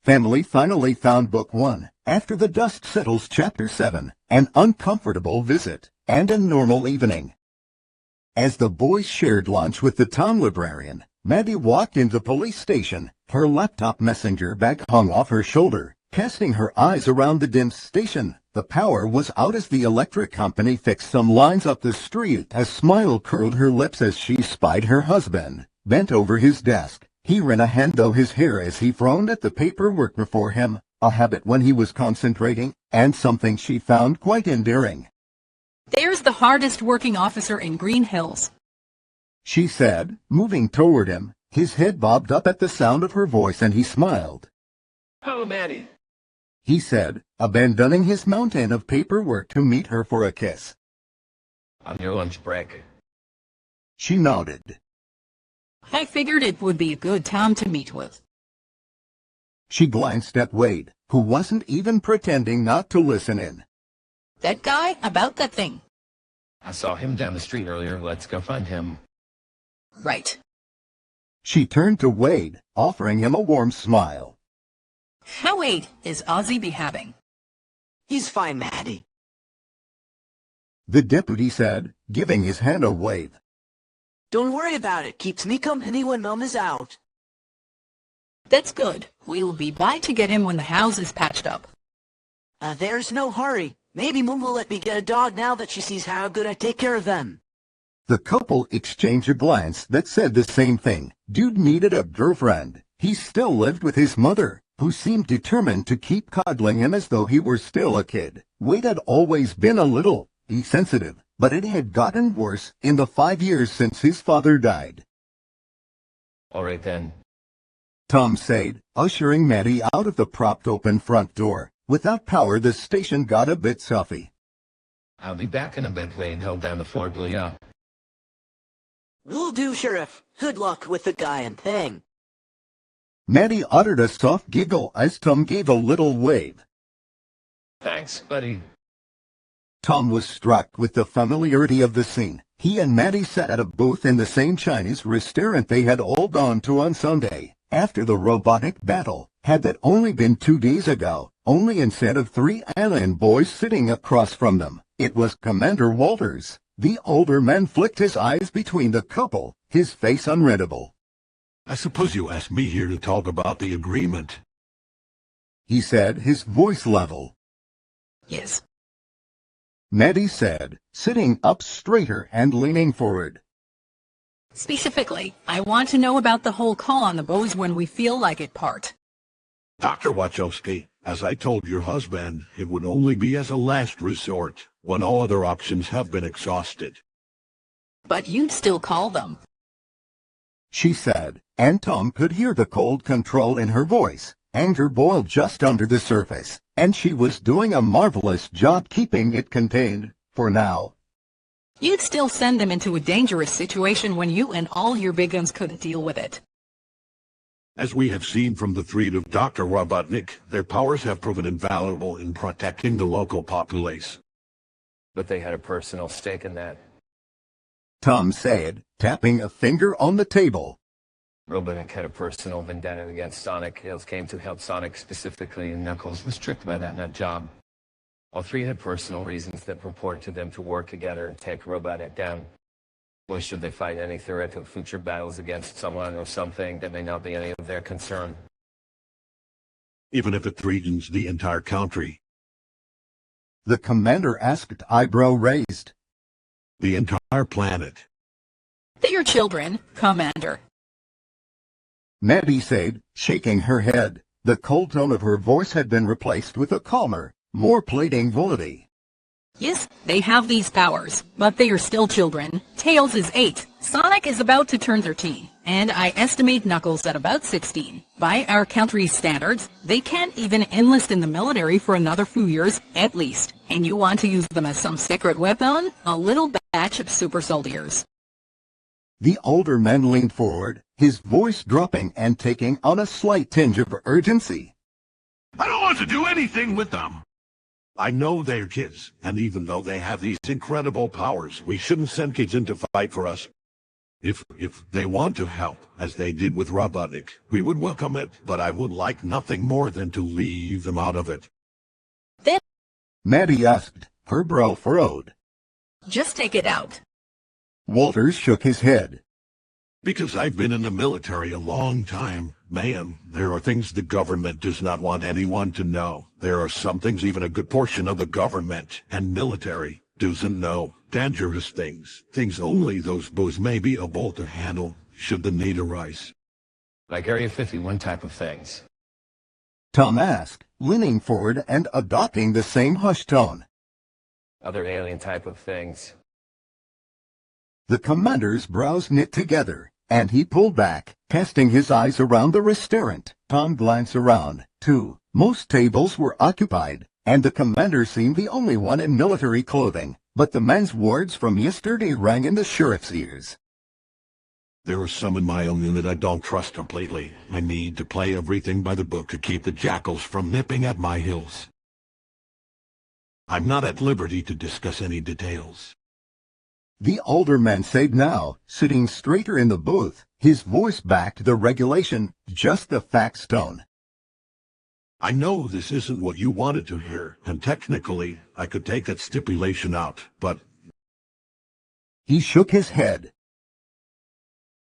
Family finally found Book 1 after the dust settles Chapter 7, An Uncomfortable Visit, and a Normal Evening. As the boys shared lunch with the town librarian, Maddie walked into the police station, her laptop messenger bag hung off her shoulder. Casting her eyes around the dim station, the power was out as the electric company fixed some lines up the street. A smile curled her lips as she spied her husband, bent over his desk. He ran a hand through his hair as he frowned at the paperwork before him, a habit when he was concentrating, and something she found quite endearing. "There's the hardest working officer in Green Hills," she said, moving toward him. His head bobbed up at the sound of her voice and he smiled. "Hello, Maddie," he said, abandoning his mountain of paperwork to meet her for a kiss. "On your lunch break." She nodded. "I figured it would be a good time to meet with." She glanced at Wade, who wasn't even pretending not to listen in. "That guy about that thing." "I saw him down the street earlier. Let's go find him." "Right." She turned to Wade, offering him a warm smile. "How Wade is Ozzy behaving?" "He's fine, Maddie," the deputy said, giving his hand a wave. "Don't worry about it. Keeps me company when Mom is out." "That's good. We'll be by to get him when the house is patched up." There's no hurry. Maybe Mom will let me get a dog now that she sees how good I take care of them." The couple exchanged a glance that said the same thing. Dude needed a girlfriend. He still lived with his mother, who seemed determined to keep coddling him as though he were still a kid. Wade had always been a little insensitive, but it had gotten worse in the 5 years since his father died. "All right then." Tom said, ushering Maddie out of the propped-open front door. Without power, the station got a bit stuffy. "I'll be back in a bit." Wade held down the floor. "Yeah." "Will do, Sheriff. Good luck with the guy and thing." Maddie uttered a soft giggle as Tom gave a little wave. "Thanks, buddy." Tom was struck with the familiarity of the scene. He and Maddie sat at a booth in the same Chinese restaurant they had all gone to on Sunday, after the robotic battle. Had that only been 2 days ago, only instead of 3 alien boys sitting across from them, it was Commander Walters. The older man flicked his eyes between the couple, his face unreadable. "I suppose you asked me here to talk about the agreement," he said, his voice level. "Yes." Maddie said, sitting up straighter and leaning forward. "Specifically, I want to know about the whole call on the boys when we feel like it part." "Dr. Wachowski, as I told your husband, it would only be as a last resort, when all other options have been exhausted." "But you'd still call them." She said, and Tom could hear the cold control in her voice. Anger boiled just under the surface, and she was doing a marvelous job keeping it contained, for now. "You'd still send them into a dangerous situation when you and all your big guns couldn't deal with it." As we have seen from the threat of Dr. Robotnik, their powers have proven invaluable in protecting the local populace. "But they had a personal stake in that." Tom said, tapping a finger on the table. Robotnik had a personal vendetta against Sonic. Tails came to help Sonic specifically, and Knuckles was tricked by that nut job. All three had personal reasons that purported them to work together and take Robotnik down. Why should they fight any threat of future battles against someone or something that may not be any of their concern? Even if it threatens the entire country. The commander asked, eyebrow raised. The entire planet. "They are children, Commander." Maddie said, shaking her head. The cold tone of her voice had been replaced with a calmer, more pleading volley. "Yes, they have these powers, but they are still children. Tails is 8, Sonic is about to turn 13, and I estimate Knuckles at about 16. By our country's standards, they can't even enlist in the military for another few years, at least. And you want to use them as some secret weapon? A little batch of super soldiers." The older man leaned forward, his voice dropping and taking on a slight tinge of urgency. "I don't want to do anything with them. I know they're kids, and even though they have these incredible powers, we shouldn't send kids in to fight for us. If they want to help, as they did with Robotnik, we would welcome it, but I would like nothing more than to leave them out of it. Maddie asked, her brow furrowed. Just take it out. Walters shook his head. Because I've been in the military a long time, man, there are things the government does not want anyone to know. There are some things even a good portion of the government and military doesn't know. Dangerous things. Things only those boys may be able to handle, should the need arise. Like Area 51 type of things. Tom asked, leaning forward and adopting the same hushed tone. Other alien type of things. The commander's brows knit together, and he pulled back, casting his eyes around the restaurant. Tom glanced around, too. Most tables were occupied, and the commander seemed the only one in military clothing, but the man's words from yesterday rang in the sheriff's ears. There are some in my own unit I don't trust completely. I need to play everything by the book to keep the jackals from nipping at my heels. I'm not at liberty to discuss any details. The older man said now, sitting straighter in the booth, his voice backed the regulation, just the facts tone. I know this isn't what you wanted to hear, and technically, I could take that stipulation out, but... He shook his head.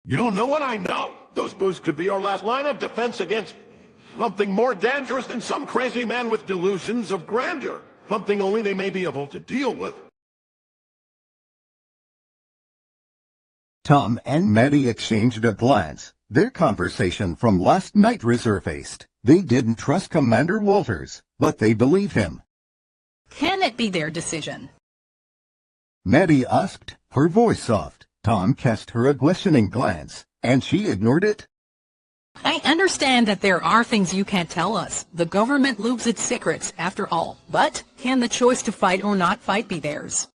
You don't know what I know. Those booths could be our last line of defense against something more dangerous than some crazy man with delusions of grandeur. Something only they may be able to deal with. Tom and Maddie exchanged a glance. Their conversation from last night resurfaced. They didn't trust Commander Walters, but they believed him. Can it be their decision? Maddie asked, her voice soft. Tom cast her a questioning glance, and she ignored it. I understand that there are things you can't tell us. The government loops its secrets, after all. But can the choice to fight or not fight be theirs?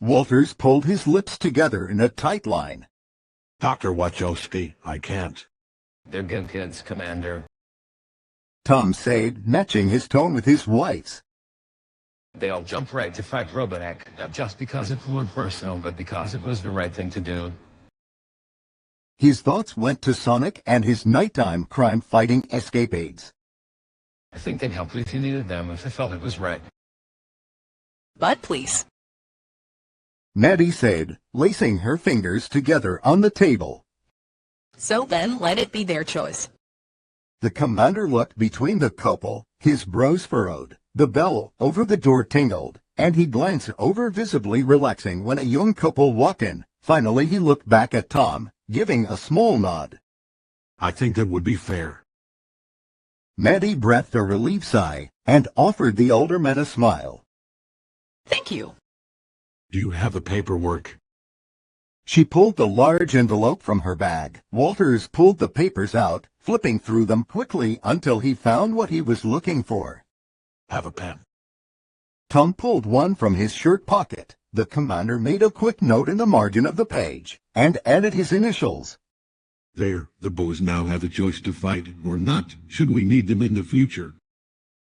Walters pulled his lips together in a tight line. Dr. Wachowski, I can't. They're good kids, Commander. Tom said, matching his tone with his wife's. They all jumped right to fight Robotnik, not just because it was personal, but because it was the right thing to do. His thoughts went to Sonic and his nighttime crime-fighting escapades. I think they'd help if you needed them if they felt it was right. But please. Maddie said, lacing her fingers together on the table. So then let it be their choice. The commander looked between the couple, his brows furrowed. The bell over the door tingled, and he glanced over, visibly relaxing when a young couple walked in. Finally he looked back at Tom, giving a small nod. I think that would be fair. Maddie breathed a relieved sigh, and offered the older man a smile. Thank you. Do you have the paperwork? She pulled the large envelope from her bag. Walters pulled the papers out, flipping through them quickly until he found what he was looking for. Have a pen. Tom pulled one from his shirt pocket. The commander made a quick note in the margin of the page, and added his initials. There, the boys now have the choice to fight or not, should we need them in the future.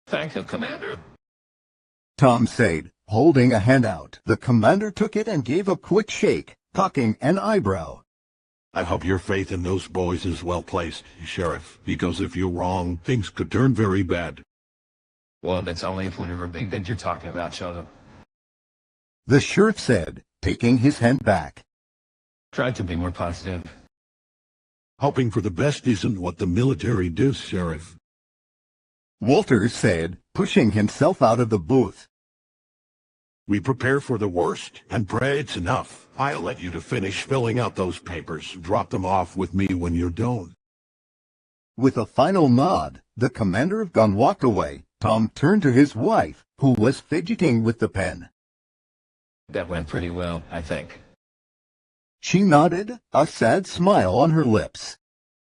Thank you, Commander. Tom said, holding a hand out. The commander took it and gave a quick shake, cocking an eyebrow. I hope your faith in those boys is well placed, Sheriff, because if you're wrong, things could turn very bad. Well, that's only if whatever big that you're talking about shows up. The sheriff said, taking his hand back. Try to be more positive. Hoping for the best isn't what the military does, Sheriff. Walters said, pushing himself out of the booth. We prepare for the worst and pray it's enough. I'll let you to finish filling out those papers. Drop them off with me when you're done. With a final nod, the commander of gun walked away. Tom turned to his wife, who was fidgeting with the pen. That went pretty well, I think. She nodded, a sad smile on her lips.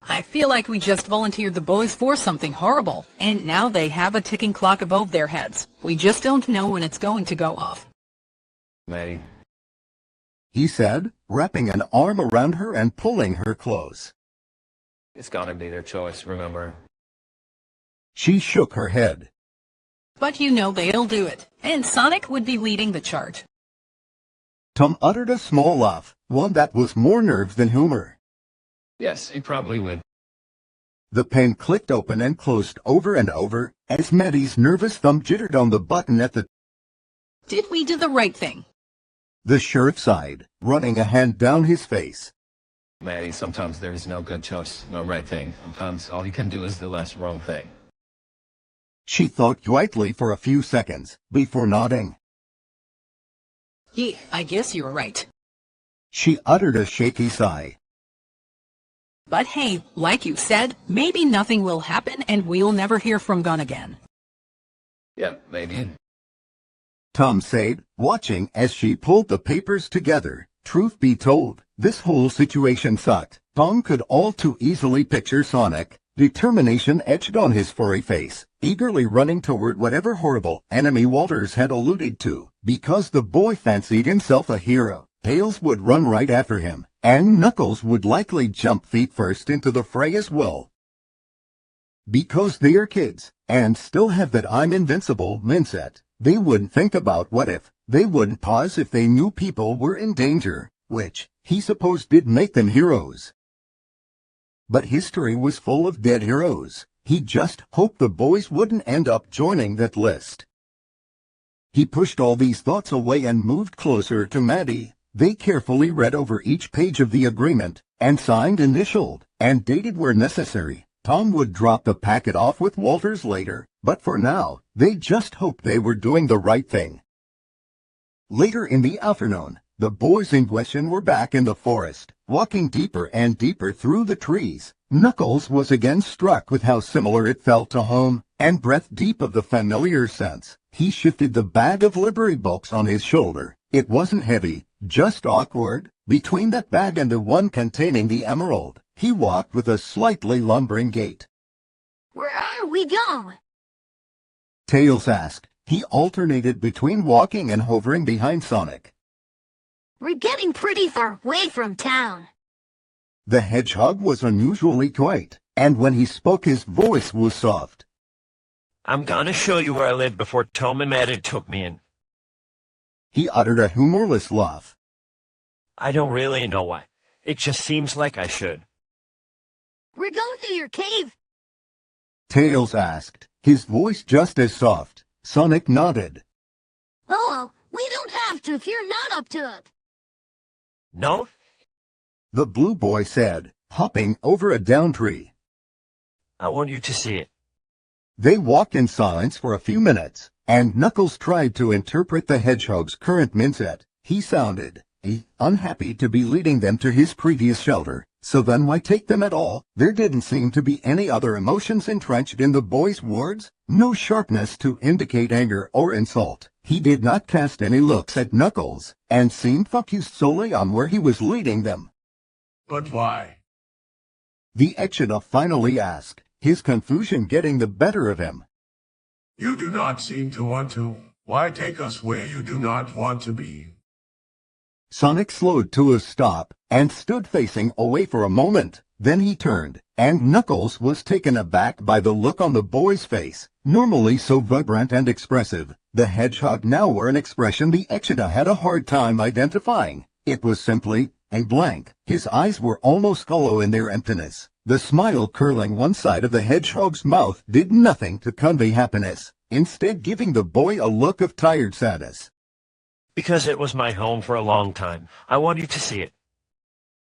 I feel like we just volunteered the boys for something horrible, and now they have a ticking clock above their heads. We just don't know when it's going to go off. Maddie. He said, wrapping an arm around her and pulling her close. It's gonna be their choice, remember. She shook her head. But you know they'll do it, and Sonic would be leading the charge. Tom uttered a small laugh, one that was more nerves than humor. Yes, he probably would. The pen clicked open and closed over and over, as Maddie's nervous thumb jittered on the button at the... Did we do the right thing? The sheriff sighed, running a hand down his face. Maddie, sometimes there is no good choice, no right thing. Sometimes all you can do is the less wrong thing. She thought quietly for a few seconds, before nodding. Yeah, I guess you're right. She uttered a shaky sigh. But hey, like you said, maybe nothing will happen and we'll never hear from Gunn again. Yeah, maybe. Tom said, watching as she pulled the papers together. Truth be told, this whole situation sucked. Tom could all too easily picture Sonic, determination etched on his furry face, eagerly running toward whatever horrible enemy Walters had alluded to. Because the boy fancied himself a hero, Tails would run right after him, and Knuckles would likely jump feet first into the fray as well. Because they're kids, and still have that I'm invincible mindset, they wouldn't think about what if. They wouldn't pause if they knew people were in danger, which, he supposed, did make them heroes. But history was full of dead heroes. He just hoped the boys wouldn't end up joining that list. He pushed all these thoughts away and moved closer to Maddie. They carefully read over each page of the agreement, and signed, initialed, and dated where necessary. Tom would drop the packet off with Walters later, but for now, they just hoped they were doing the right thing. Later in the afternoon, the boys in question were back in the forest, walking deeper and deeper through the trees. Knuckles was again struck with how similar it felt to home, and breathed deep of the familiar sense. He shifted the bag of library books on his shoulder. It wasn't heavy, just awkward. Between that bag and the one containing the emerald, he walked with a slightly lumbering gait. Where are we going? Tails asked. He alternated between walking and hovering behind Sonic. We're getting pretty far away from town. The hedgehog was unusually quiet, and when he spoke his voice was soft. I'm gonna show you where I lived before Tom and Maddie took me in. He uttered a humorless laugh. I don't really know why. It just seems like I should. We're going to your cave. Tails asked, his voice just as soft. Sonic nodded. Oh, well, we don't have to if you're not up to it. No? The blue boy said, hopping over a down tree. I want you to see it. They walked in silence for a few minutes, and Knuckles tried to interpret the hedgehog's current mindset. He sounded unhappy to be leading them to his previous shelter, so then why take them at all? There didn't seem to be any other emotions entrenched in the boy's words, no sharpness to indicate anger or insult. He did not cast any looks at Knuckles, and seemed focused solely on where he was leading them. But why? The Echidna finally asked, his confusion getting the better of him. You do not seem to want to. Why take us where you do not want to be? Sonic slowed to a stop, and stood facing away for a moment. Then he turned, and Knuckles was taken aback by the look on the boy's face, normally so vibrant and expressive. The hedgehog now wore an expression the Echidna had a hard time identifying. It was simply a blank. His eyes were almost hollow in their emptiness. The smile curling one side of the hedgehog's mouth did nothing to convey happiness, instead giving the boy a look of tired sadness. Because it was my home for a long time. I want you to see it.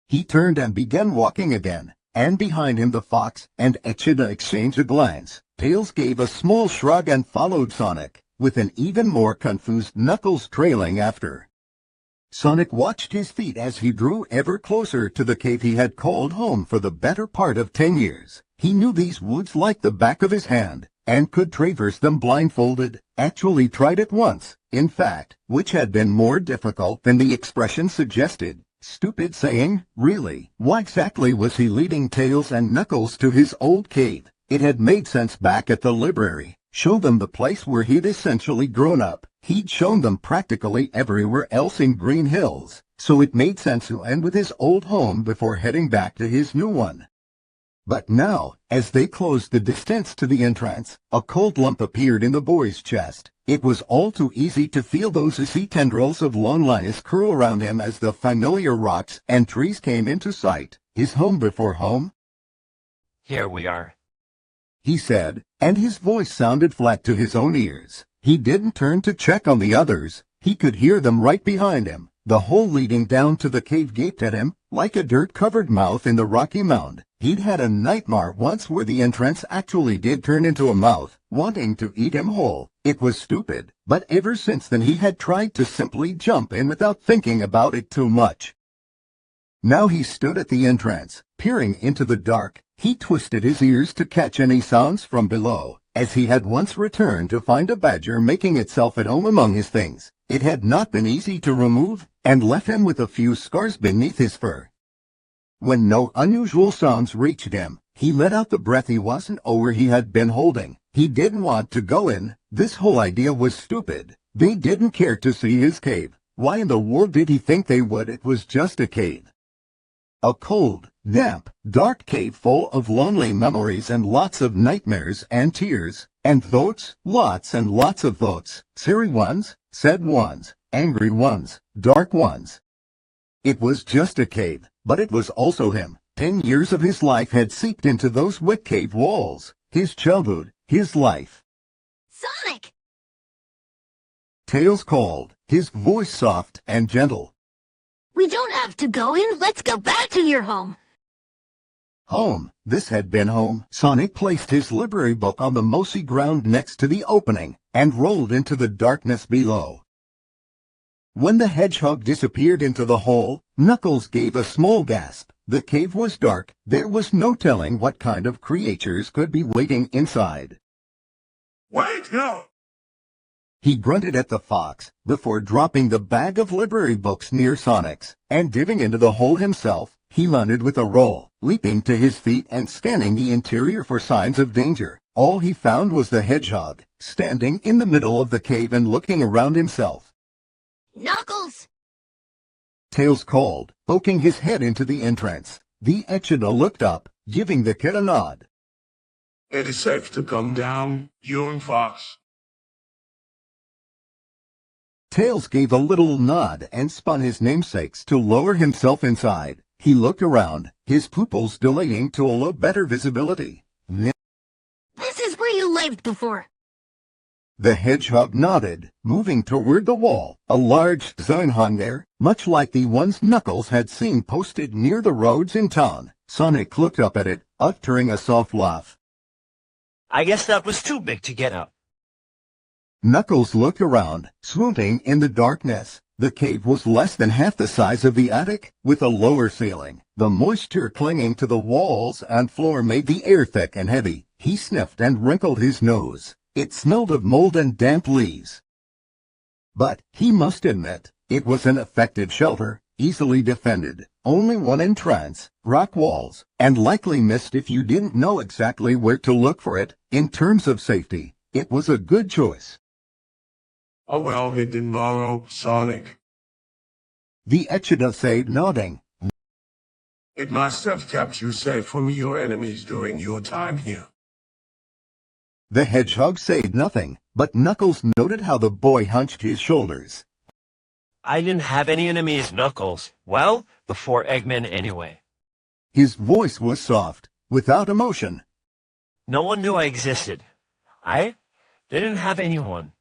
He turned and began walking again, and behind him the fox and Echidna exchanged a glance. Tails gave a small shrug and followed Sonic, with an even more confused Knuckles trailing after. Sonic watched his feet as he drew ever closer to the cave he had called home for the better part of 10 years. He knew these woods like the back of his hand, and could traverse them blindfolded. Actually tried it once, in fact, which had been more difficult than the expression suggested. Stupid saying, really. Why exactly was he leading Tails and Knuckles to his old cave? It had made sense back at the library. Show them the place where he'd essentially grown up. He'd shown them practically everywhere else in Green Hills, so it made sense to end with his old home before heading back to his new one. But now, as they closed the distance to the entrance, a cold lump appeared in the boy's chest. It was all too easy to feel those icy tendrils of loneliness curl around him as the familiar rocks and trees came into sight. His home before home? Here we are. He said, and his voice sounded flat to his own ears. He didn't turn to check on the others. He could hear them right behind him. The hole leading down to the cave gaped at him, like a dirt-covered mouth in the rocky mound. He'd had a nightmare once where the entrance actually did turn into a mouth, wanting to eat him whole. It was stupid, but ever since then he had tried to simply jump in without thinking about it too much. Now he stood at the entrance, peering into the dark. He twisted his ears to catch any sounds from below, as he had once returned to find a badger making itself at home among his things. It had not been easy to remove, and left him with a few scars beneath his fur. When no unusual sounds reached him, he let out the breath he wasn't or he had been holding. He didn't want to go in. This whole idea was stupid. They didn't care to see his cave. Why in the world did he think they would? It was just a cave. A cold, damp, dark cave full of lonely memories and lots of nightmares and tears, and thoughts, lots and lots of thoughts, silly ones, sad ones, angry ones, dark ones. It was just a cave, but it was also him. 10 years of his life had seeped into those wet cave walls. His childhood, his life. Sonic! Tails called, his voice soft and gentle. We don't have to go in. Let's go back to your home. Home. This had been home. Sonic placed his library book on the mossy ground next to the opening, and rolled into the darkness below. When the hedgehog disappeared into the hole, Knuckles gave a small gasp. The cave was dark. There was no telling what kind of creatures could be waiting inside. Wait, no! He grunted at the fox, before dropping the bag of library books near Sonic's, and diving into the hole himself. He landed with a roll, leaping to his feet and scanning the interior for signs of danger. All he found was the hedgehog, standing in the middle of the cave and looking around himself. Knuckles! Tails called, poking his head into the entrance. The Echidna looked up, giving the kid a nod. It is safe to come down, you and Fox. Tails gave a little nod and spun his namesakes to lower himself inside. He looked around, his pupils dilating to allow better visibility. Then This is where you lived before. the hedgehog nodded, moving toward the wall. A large sign hung there, much like the ones Knuckles had seen posted near the roads in town. Sonic looked up at it, uttering a soft laugh. I guess that was too big to get up. Knuckles looked around, swooning in the darkness. The cave was less than half the size of the attic, with a lower ceiling. The moisture clinging to the walls and floor made the air thick and heavy. He sniffed and wrinkled his nose. It smelled of mold and damp leaves. But, he must admit, it was an effective shelter, easily defended. Only one entrance, rock walls, and likely missed if you didn't know exactly where to look for it. In terms of safety, it was a good choice. A well-hidden burrow, Sonic. The Echidna said, nodding. It must have kept you safe from your enemies during your time here. The hedgehog said nothing, but Knuckles noted how the boy hunched his shoulders. I didn't have any enemies, Knuckles. Well, before Eggman anyway. His voice was soft, without emotion. No one knew I existed. I didn't have anyone.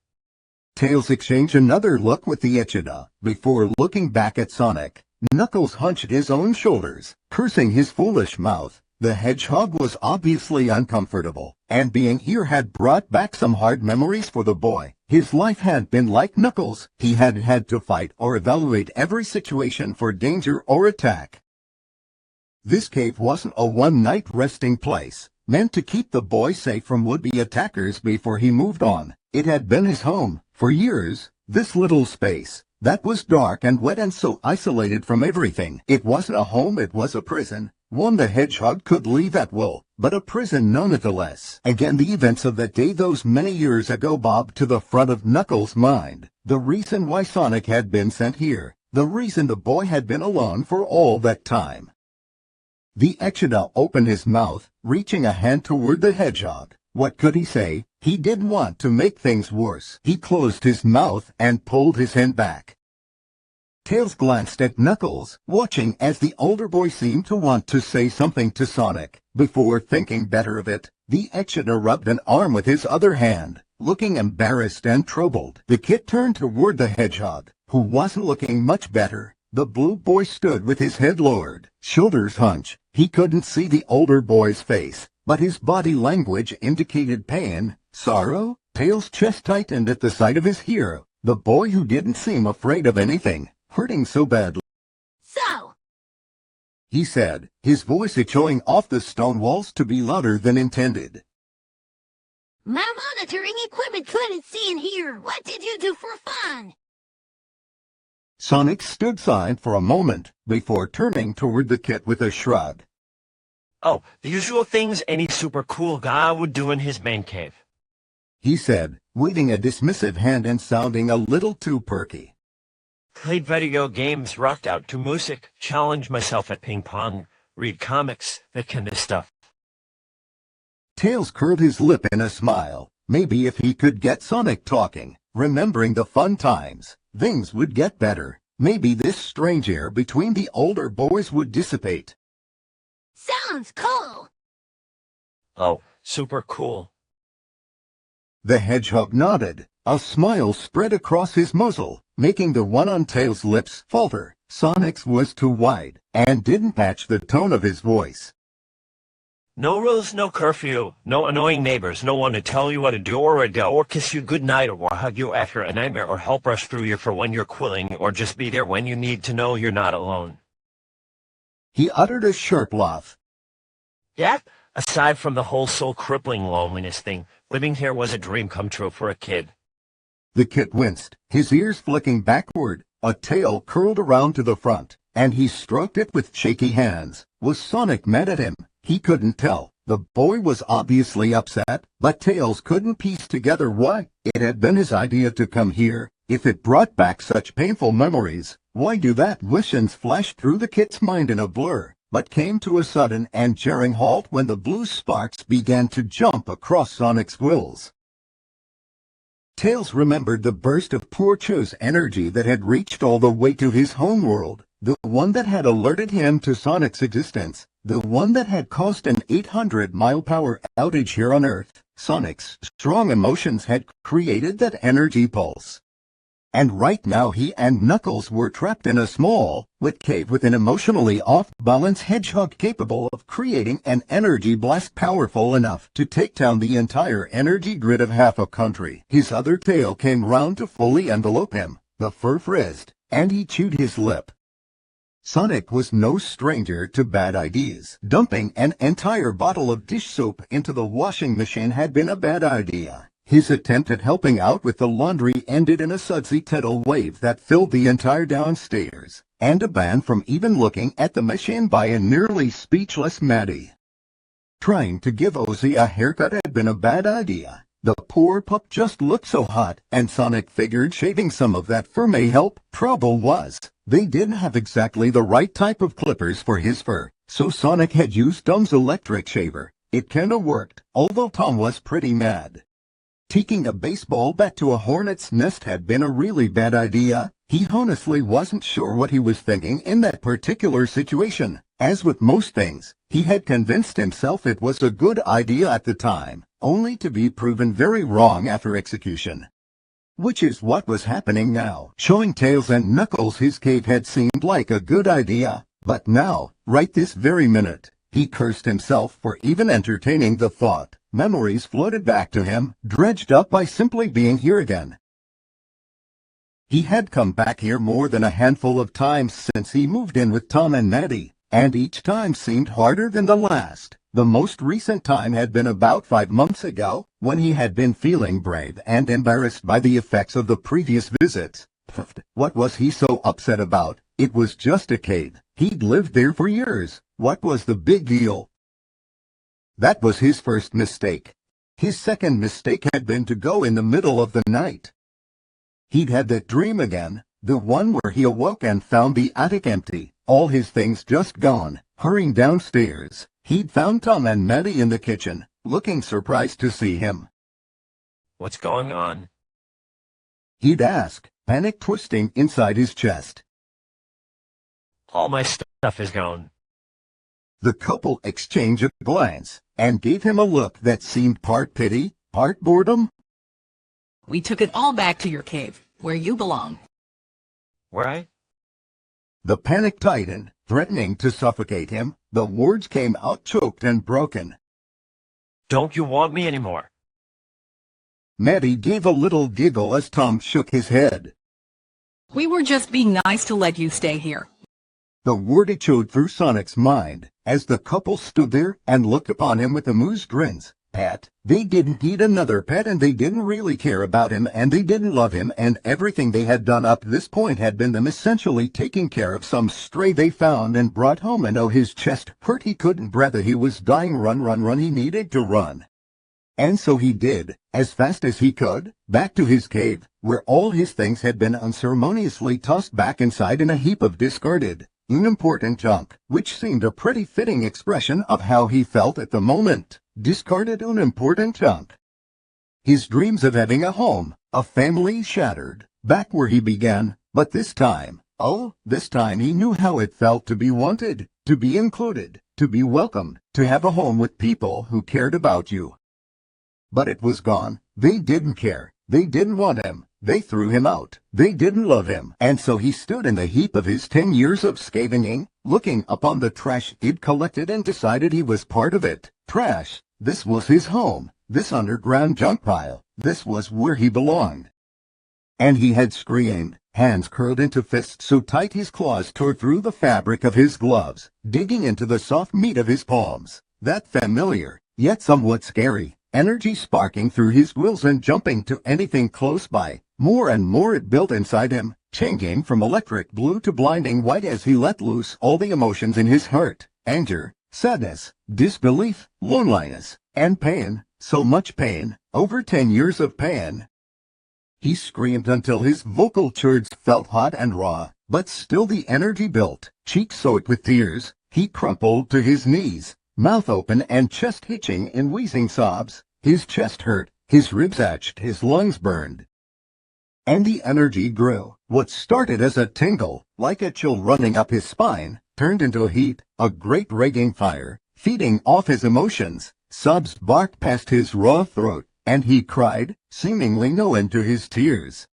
Tails exchanged another look with the Echidna, before looking back at Sonic. Knuckles hunched his own shoulders, cursing his foolish mouth. The hedgehog was obviously uncomfortable, and being here had brought back some hard memories for the boy. His life had been like Knuckles. He had had to fight or evaluate every situation for danger or attack. This cave wasn't a one-night resting place, meant to keep the boy safe from would-be attackers before he moved on. It had been his home, for years, this little space. That was dark and wet and so isolated from everything. It wasn't a home, it was a prison. One the hedgehog could leave at will, but a prison nonetheless. Again the events of that day those many years ago bobbed to the front of Knuckles' mind. The reason why Sonic had been sent here. The reason the boy had been alone for all that time. The Echidna opened his mouth, reaching a hand toward the hedgehog. What could he say? He didn't want to make things worse. He closed his mouth and pulled his hand back. Tails glanced at Knuckles, watching as the older boy seemed to want to say something to Sonic. Before thinking better of it, the Echidna rubbed an arm with his other hand. Looking embarrassed and troubled, the kid turned toward the hedgehog, who wasn't looking much better. The blue boy stood with his head lowered, shoulders hunched. He couldn't see the older boy's face, but his body language indicated pain, sorrow. Tails' chest tightened at the sight of his hero, the boy who didn't seem afraid of anything, hurting so badly. So, He said, his voice echoing off the stone walls to be louder than intended. my monitoring equipment couldn't see and hear. What did you do for fun? Sonic stood silent for a moment, before turning toward the kid with a shrug. Oh, the usual things any super cool guy would do in his man cave. He said, waving a dismissive hand and sounding a little too perky. Played video games, rocked out to music, challenged myself at ping pong, read comics, that kind of stuff. Tails curled his lip in a smile. Maybe if he could get Sonic talking, remembering the fun times, things would get better. Maybe this strange air between the older boys would dissipate. Sounds cool. Oh, super cool. The hedgehog nodded. A smile spread across his muzzle, making the one on Tails' lips falter. Sonic's was too wide, and didn't match the tone of his voice. No rules, no curfew, no annoying neighbors, no one to tell you what to do or kiss you goodnight or hug you after a nightmare or help rush through you for when you're quilling or just be there when you need to know you're not alone. He uttered a sharp laugh. Yeah, aside from the whole soul-crippling loneliness thing, living here was a dream come true for a kid. The kid winced, his ears flicking backward, a tail curled around to the front, and he stroked it with shaky hands. Was Sonic mad at him? He couldn't tell. The boy was obviously upset, but Tails couldn't piece together why. It had been his idea to come here. If it brought back such painful memories, why do that? Visions flashed through the kid's mind in a blur, but came to a sudden and jarring halt when the blue sparks began to jump across Sonic's wills. Tails remembered the burst of Poor Cho's energy that had reached all the way to his homeworld, the one that had alerted him to Sonic's existence, the one that had caused an 800-mile-per-hour outage here on Earth. Sonic's strong emotions had created that energy pulse. And right now he and Knuckles were trapped in a small, wet cave with an emotionally off-balance hedgehog capable of creating an energy blast powerful enough to take down the entire energy grid of half a country. His other tail came round to fully envelope him, the fur frizzed, and he chewed his lip. Sonic was no stranger to bad ideas. Dumping an entire bottle of dish soap into the washing machine had been a bad idea. His attempt at helping out with the laundry ended in a sudsy tidal wave that filled the entire downstairs, and a ban from even looking at the machine by a nearly speechless Maddie. Trying to give Ozzy a haircut had been a bad idea. The poor pup just looked so hot, and Sonic figured shaving some of that fur may help. Trouble was, they didn't have exactly the right type of clippers for his fur, so Sonic had used Tom's electric shaver. It kinda worked, although Tom was pretty mad. Taking a baseball bat to a hornet's nest had been a really bad idea. He honestly wasn't sure what he was thinking in that particular situation. As with most things, he had convinced himself it was a good idea at the time, only to be proven very wrong after execution. Which is what was happening now. Showing Tails and Knuckles his cave had seemed like a good idea, but now, right this very minute, he cursed himself for even entertaining the thought. Memories floated back to him, dredged up by simply being here again. He had come back here more than a handful of times since he moved in with Tom and Maddie, and each time seemed harder than the last. The most recent time had been about 5 months ago, when he had been feeling brave and embarrassed by the effects of the previous visits. What was he so upset about? It was just a cave. He'd lived there for years. What was the big deal? That was his first mistake. His second mistake had been to go in the middle of the night. He'd had that dream again, the one where he awoke and found the attic empty, all his things just gone. Hurrying downstairs, he'd found Tom and Maddie in the kitchen, looking surprised to see him. What's going on? He'd ask, panic twisting inside his chest. All my stuff is gone. The couple exchanged a glance and gave him a look that seemed part pity, part boredom. We took it all back to your cave, where you belong. Where I? The panic tightened, threatening to suffocate him. The words came out choked and broken. Don't you want me anymore? Maddie gave a little giggle as Tom shook his head. We were just being nice to let you stay here. The word echoed through Sonic's mind as the couple stood there and looked upon him with amused grins. Pet. They didn't need another pet, and they didn't really care about him, and they didn't love him, and everything they had done up to this point had been them essentially taking care of some stray they found and brought home. And oh, his chest hurt. He couldn't breathe. He was dying. Run. He needed to run. And so he did, as fast as he could, back to his cave, where all his things had been unceremoniously tossed back inside in a heap of discarded, unimportant junk, which seemed a pretty fitting expression of how he felt at the moment. Discarded, unimportant junk. His dreams of having a home, a family shattered, back where he began, but this time, this time he knew how it felt to be wanted, to be included, to be welcomed, to have a home with people who cared about you. But it was gone. They didn't care. They didn't want him. They threw him out. They didn't love him. And so he stood in the heap of his 10 years of scavenging, looking upon the trash he'd collected and decided he was part of it. Trash. This was his home. This underground junk pile. This was where he belonged. And he had screamed, hands curled into fists so tight his claws tore through the fabric of his gloves, digging into the soft meat of his palms. That familiar, yet somewhat scary energy sparking through his wills and jumping to anything close by. More and more it built inside him, changing from electric blue to blinding white as he let loose all the emotions in his heart. Anger, sadness, disbelief, loneliness, and pain. So much pain. Over 10 years of pain. He screamed until his vocal cords felt hot and raw, but still the energy built. Cheeks soaked with tears, he crumpled to his knees, mouth open and chest hitching in wheezing sobs. His chest hurt, his ribs itched, his lungs burned. And the energy grew. What started as a tingle, like a chill running up his spine, turned into a heat, a great raging fire, feeding off his emotions. Sobs barked past his raw throat, and he cried, seemingly no end to his tears.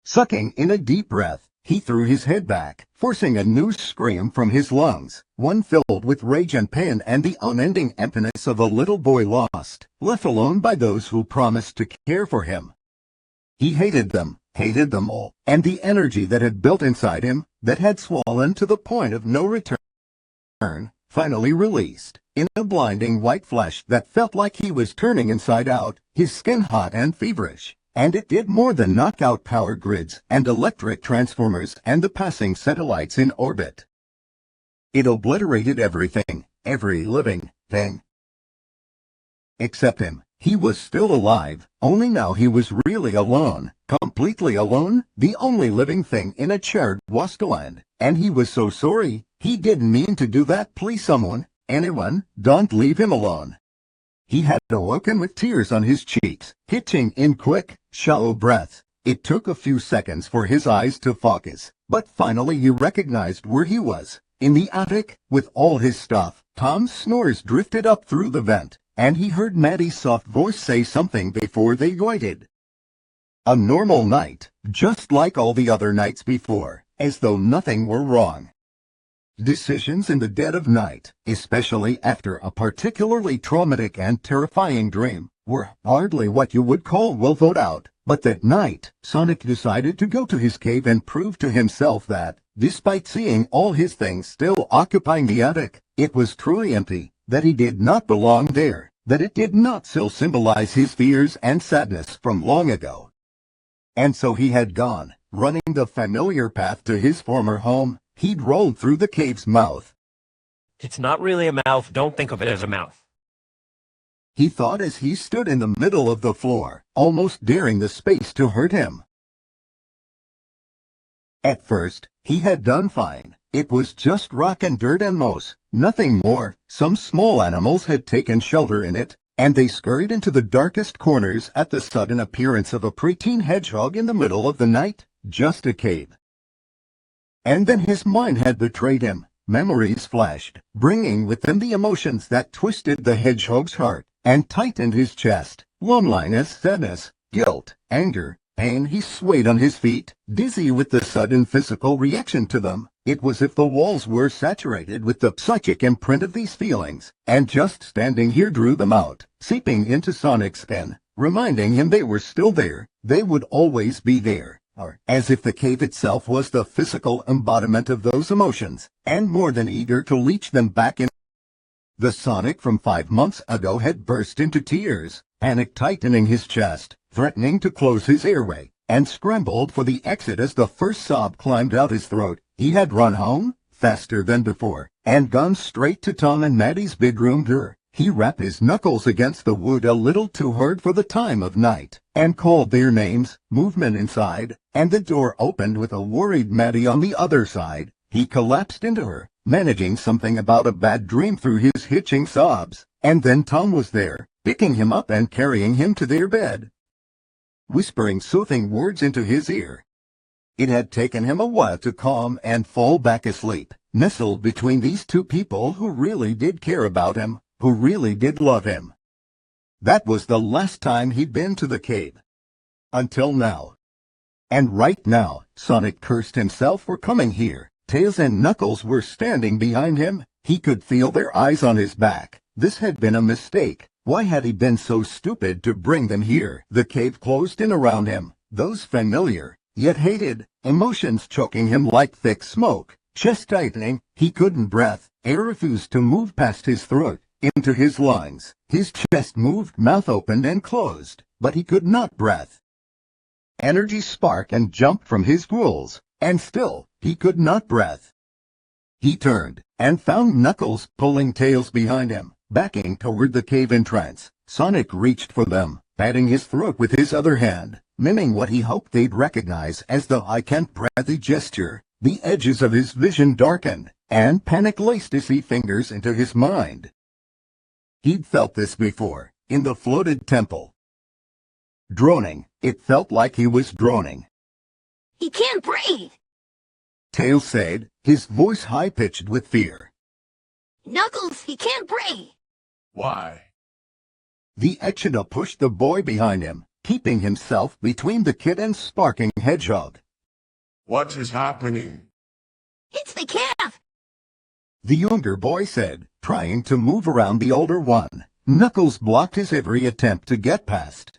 Sucking in a deep breath, he threw his head back, forcing a new scream from his lungs, one filled with rage and pain and the unending emptiness of a little boy lost, left alone by those who promised to care for him. He hated them all, and the energy that had built inside him, that had swollen to the point of no return, finally released, in a blinding white flash that felt like he was turning inside out, his skin hot and feverish. And it did more than knock out power grids and electric transformers and the passing satellites in orbit. It obliterated everything, every living thing. Except him. He was still alive, only now he was really alone, completely alone, the only living thing in a shared wasteland. And he was so sorry. He didn't mean to do that. Please someone, anyone, don't leave him alone. He had awoken with tears on his cheeks, hitching in quick, shallow breaths. It took a few seconds for his eyes to focus, but finally he recognized where he was. In the attic, with all his stuff. Tom's snores drifted up through the vent, and he heard Maddie's soft voice say something before they waited. A normal night, just like all the other nights before, as though nothing were wrong. Decisions in the dead of night, especially after a particularly traumatic and terrifying dream, were hardly what you would call well thought out. But that night, Sonic decided to go to his cave and prove to himself that, despite seeing all his things still occupying the attic, it was truly empty, that he did not belong there, that it did not still symbolize his fears and sadness from long ago. And so he had gone, running the familiar path to his former home. He'd rolled through the cave's mouth. It's not really a mouth. Don't think of it as a mouth. He thought as he stood in the middle of the floor, almost daring the space to hurt him. At first, he had done fine. It was just rock and dirt and moss, Nothing more. Some small animals had taken shelter in it, and they scurried into the darkest corners at the sudden appearance of a preteen hedgehog in the middle of the night. Just a cave. And then his mind had betrayed him. Memories flashed, bringing with them the emotions that twisted the hedgehog's heart and tightened his chest. Loneliness, sadness, guilt, anger, pain. He swayed on his feet, dizzy with the sudden physical reaction to them. It was as if the walls were saturated with the psychic imprint of these feelings, and just standing here drew them out, seeping into Sonic's skin, reminding him they were still there, they would always be there, or as if the cave itself was the physical embodiment of those emotions, and more than eager to leach them back in. The Sonic from 5 months ago had burst into tears, panic tightening his chest, threatening to close his airway, and scrambled for the exit as the first sob climbed out his throat. He had run home, faster than before, and gone straight to Tom and Maddie's bedroom door. He rapped his knuckles against the wood a little too hard for the time of night, and called their names. Movement inside, and the door opened with a worried Maddie on the other side. He collapsed into her, managing something about a bad dream through his hitching sobs, and then Tom was there, picking him up and carrying him to their bed, whispering soothing words into his ear. It had taken him a while to calm and fall back asleep, nestled between these two people who really did care about him, who really did love him. That was the last time he'd been to the cave. Until now. And right now, Sonic cursed himself for coming here. Tails and Knuckles were standing behind him. He could feel their eyes on his back. This had been a mistake. Why had he been so stupid to bring them here? The cave closed in around him. Those familiar, yet hated, emotions choking him like thick smoke. Chest tightening, he couldn't breathe. Air refused to move past his throat, into his lungs. His chest moved, mouth opened and closed, but he could not breathe. Energy sparked and jumped from his pools, and still, he could not breathe. He turned, and found Knuckles pulling Tails behind him, backing toward the cave entrance. Sonic reached for them, patting his throat with his other hand, miming what he hoped they'd recognize as the "I can't breathe" gesture. The edges of his vision darkened, and panic laced his fingers into his mind. He'd felt this before, in the floated temple. Droning, it felt like he was droning. He can't breathe. Tails said, his voice high-pitched with fear. Knuckles, he can't breathe. Why? The Echidna pushed the boy behind him, keeping himself between the kid and sparking hedgehog. What is happening? It's the calf. The younger boy said, trying to move around the older one. Knuckles blocked his every attempt to get past.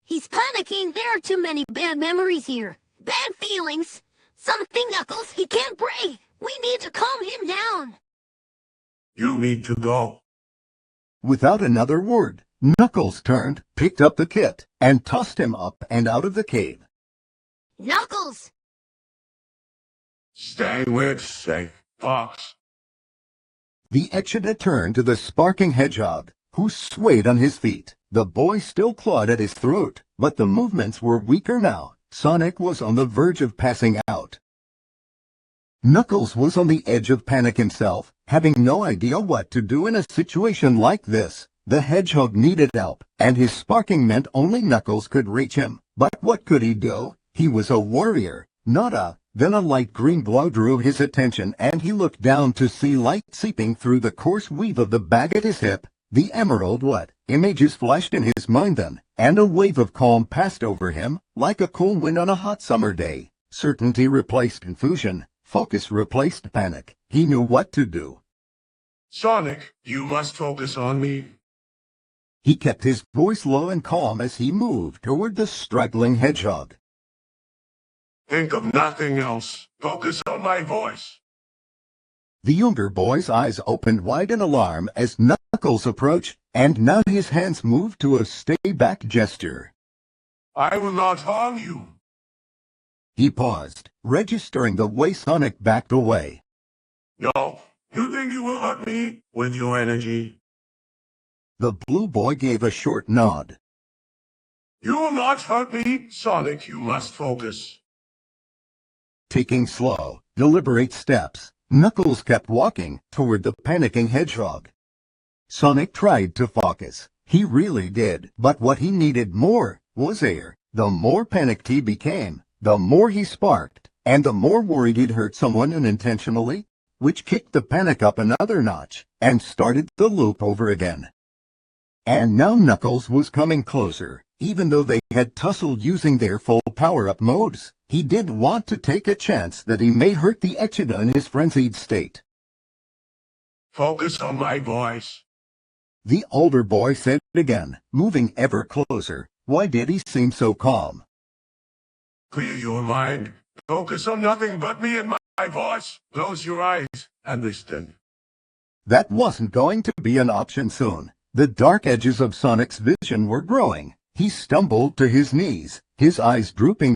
He's panicking. There are too many bad memories here. Bad feelings. Something, Knuckles, he can't breathe. We need to calm him down. You need to go. Without another word, Knuckles turned, picked up the kit, and tossed him up and out of the cave. Knuckles! Stay with safe, Fox. The Echidna turned to the sparking hedgehog, who swayed on his feet. The boy still clawed at his throat, but the movements were weaker now. Sonic was on the verge of passing out. Knuckles was on the edge of panic himself, having no idea what to do in a situation like this. The hedgehog needed help, and his sparking meant only Knuckles could reach him. But what could he do? He was a warrior, not a... Then a light green glow drew his attention, and he looked down to see light seeping through the coarse weave of the bag at his hip. The emerald what? Images flashed in his mind then, and a wave of calm passed over him, like a cool wind on a hot summer day. Certainty replaced confusion. Focus replaced panic. He knew what to do. Sonic, you must focus on me. He kept his voice low and calm as he moved toward the struggling hedgehog. Think of nothing else. Focus on my voice. The younger boy's eyes opened wide in alarm as Knuckles approached, and now his hands moved to a stay-back gesture. I will not harm you. He paused, registering the way Sonic backed away. No, you think you will hurt me with your energy? The blue boy gave a short nod. You will not hurt me, Sonic. You must focus. Taking slow, deliberate steps, Knuckles kept walking toward the panicking hedgehog. Sonic tried to focus. He really did. But what he needed more was air. The more panicked he became, the more he sparked, and the more worried he'd hurt someone unintentionally, which kicked the panic up another notch and started the loop over again. And now Knuckles was coming closer. Even though they had tussled using their full power-up modes, he did want to take a chance that he may hurt the Echidna in his frenzied state. Focus on my voice. The older boy said again, moving ever closer. Why did he seem so calm? Clear your mind. Focus on nothing but me and my voice. Close your eyes and listen. That wasn't going to be an option soon. The dark edges of Sonic's vision were growing. He stumbled to his knees, his eyes drooping.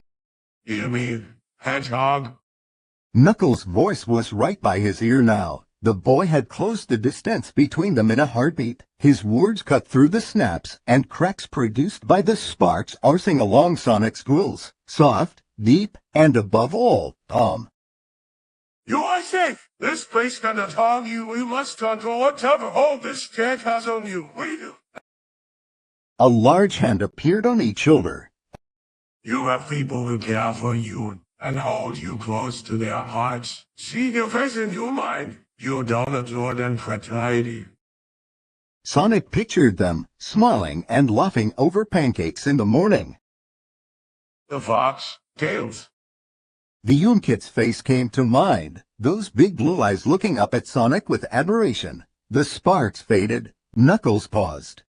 Hear me, hedgehog? Knuckles' voice was right by his ear now. The boy had closed the distance between them in a heartbeat. His words cut through the snaps and cracks produced by the sparks arcing along Sonic's quills. Soft, deep, and above all, calm. You are safe. This place cannot harm you. You must control whatever hold this cat has on you. We do. A large hand appeared on each shoulder. You have people who care for you and hold you close to their hearts. See your face in your mind. Your donuts and fraternity. Sonic pictured them, smiling and laughing over pancakes in the morning. The fox, Tails. The Yoonkit's face came to mind, those big blue eyes looking up at Sonic with admiration. The sparks faded. Knuckles paused.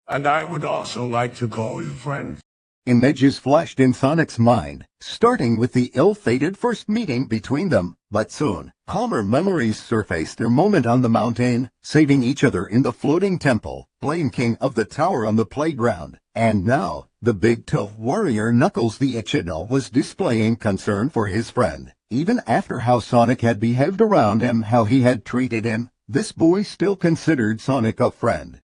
And I would also like to call you friend. Images flashed in Sonic's mind, starting with the ill-fated first meeting between them, but soon, calmer memories surfaced. Their moment on the mountain, saving each other in the floating temple, playing king of the tower on the playground, and now, the big tough warrior Knuckles the Echidna was displaying concern for his friend. Even after how Sonic had behaved around him, how he had treated him, this boy still considered Sonic a friend.